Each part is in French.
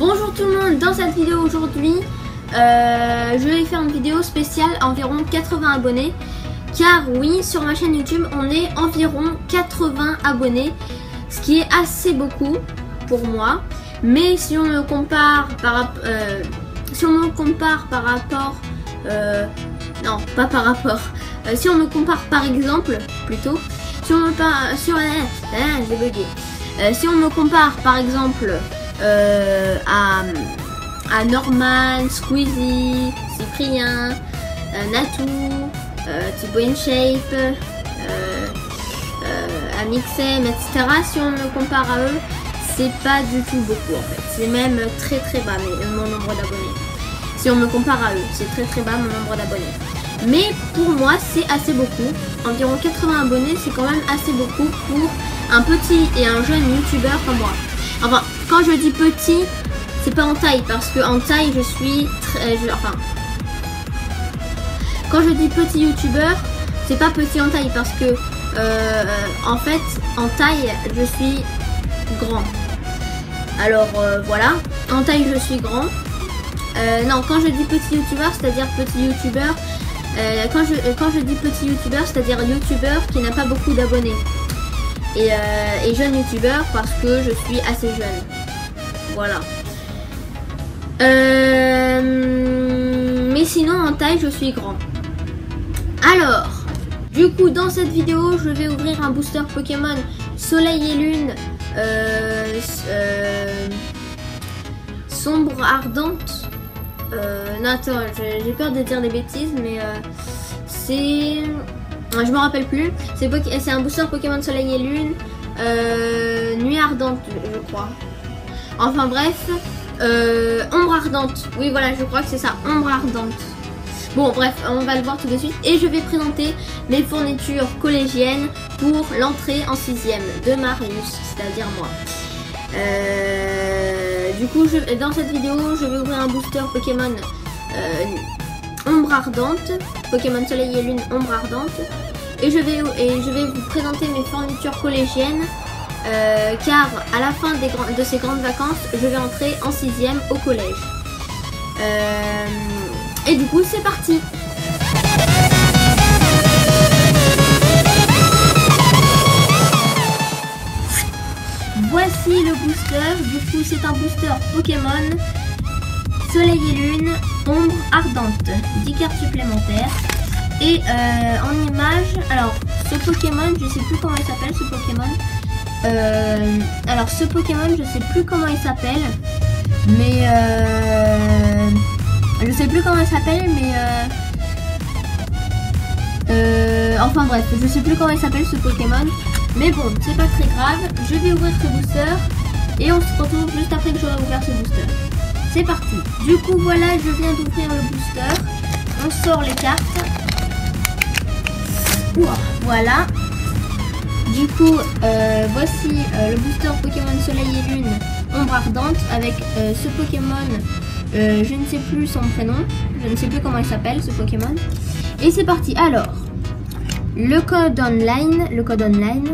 Bonjour tout le monde, dans cette vidéo aujourd'hui, je vais faire une vidéo spéciale environ 80 abonnés. Car oui, sur ma chaîne YouTube, on est environ 80 abonnés, ce qui est assez beaucoup pour moi. Mais si on me compare par rapport... si on me compare par rapport... non, pas par rapport. Si on me compare par exemple, plutôt, si on me j'ai bugué. Si on me compare par exemple à Norman, Squeezie, Cyprien, Natou, Thibaut InShape, à Mixem, etc. Si on me compare à eux, c'est pas du tout beaucoup en fait. C'est même très bas mon nombre d'abonnés. Si on me compare à eux, c'est très bas mon nombre d'abonnés. Mais pour moi, c'est assez beaucoup. Environ 80 abonnés, c'est quand même assez beaucoup pour un petit et un jeune youtubeur comme moi. Enfin, quand je dis petit, c'est pas en taille, parce que en taille, je suis très... quand je dis petit youtubeur, c'est pas petit en taille, parce que en fait, en taille, je suis grand. Alors voilà, en taille, je suis grand. Non, quand je dis petit youtubeur, c'est-à-dire petit youtubeur, quand je dis petit youtubeur, c'est-à-dire youtubeur qui n'a pas beaucoup d'abonnés. Et jeune youtubeur parce que je suis assez jeune. Voilà. Mais sinon en taille je suis grand. Alors, du coup dans cette vidéo je vais ouvrir un booster Pokémon Soleil et Lune Sombre Ardente. Non attends, j'ai peur de dire des bêtises mais c'est... je me rappelle plus. C'est un booster Pokémon Soleil et Lune Nuit Ardente je crois. Enfin bref, Ombre Ardente. Oui voilà, je crois que c'est ça, Ombre Ardente. Bon bref, on va le voir tout de suite. Et je vais présenter mes fournitures collégiennes pour l'entrée en 6ème de Marius, c'est-à-dire moi. Du coup, dans cette vidéo, je vais ouvrir un booster Pokémon Ombre Ardente, Pokémon Soleil et Lune Ombre Ardente. Et je vais vous présenter mes fournitures collégiennes. Car à la fin de ces grandes vacances, je vais entrer en 6ème au collège. Et du coup, c'est parti. Voici le booster. Du coup, c'est un booster Pokémon Soleil et Lune Ombre Ardente. 10 cartes supplémentaires. Et en image, alors ce Pokémon, je sais plus comment il s'appelle ce Pokémon. Alors ce Pokémon, je sais plus comment il s'appelle. Mais je sais plus comment il s'appelle, mais enfin bref, je sais plus comment il s'appelle ce Pokémon. Mais bon, c'est pas très grave. Je vais ouvrir ce booster et on se retrouve juste après que j'aurai ouvert ce booster. C'est parti. Du coup voilà, je viens d'ouvrir le booster. On sort les cartes. Voilà. Du coup, voici le booster Pokémon Soleil et Lune Ombre Ardente avec ce Pokémon. Je ne sais plus son prénom. Je ne sais plus comment il s'appelle ce Pokémon. Et c'est parti. Alors, le code online.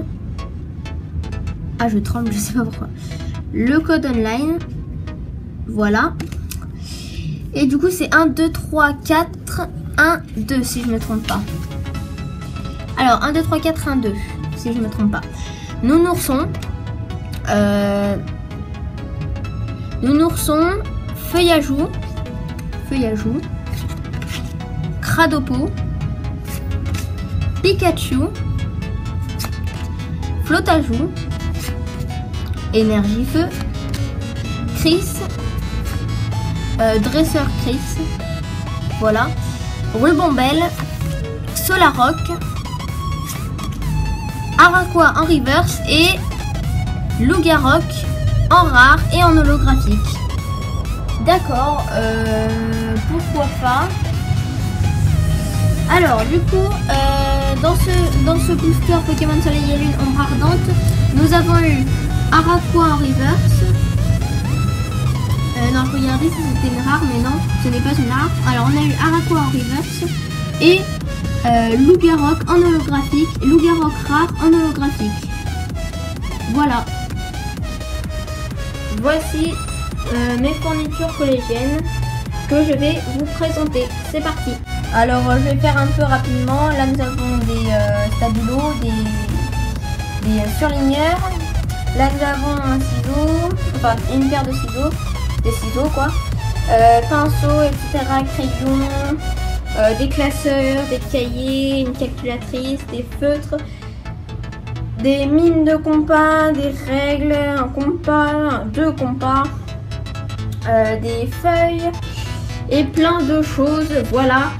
Ah, je tremble, je sais pas pourquoi. Le code online. Voilà. Et du coup, c'est 1, 2, 3, 4, 1, 2 si je me trompe pas. Alors, 1, 2, 3, 4, 1, 2 si je me trompe pas. Nounourson. Nounourson. Feuillajou. Cradopo. Pikachu. Flotajou. Énergie Feu. Chris. Dresseur Chris. Voilà. Rubombelle. Solaroc. Araquois en reverse et Lougarok en rare et en holographique. D'accord, pourquoi pas. Alors du coup, dans ce booster Pokémon Soleil et Lune Ombre Ardente, nous avons eu Araquois en reverse. Non, regardez si c'était une rare, mais non, ce n'est pas une rare. Alors on a eu Araquois en reverse et Lougarok en holographique, Lougarok rare en holographique. Voilà. Voici mes fournitures collégiennes que je vais vous présenter. C'est parti. Alors je vais faire un peu rapidement. Là nous avons des stabilos, des surligneurs. Là nous avons un ciseau, enfin une paire de ciseaux, des ciseaux quoi, pinceaux, etc., crayons, des classeurs, des cahiers, une calculatrice, des feutres, des mines de compas, des règles, un compas, deux compas, des feuilles et plein de choses. Voilà,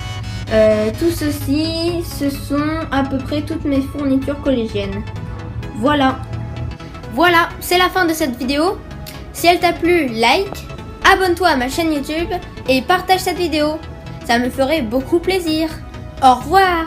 tout ceci, ce sont à peu près toutes mes fournitures collégiennes. Voilà, c'est la fin de cette vidéo. Si elle t'a plu, like, abonne-toi à ma chaîne YouTube et partage cette vidéo. Ça me ferait beaucoup plaisir. Au revoir.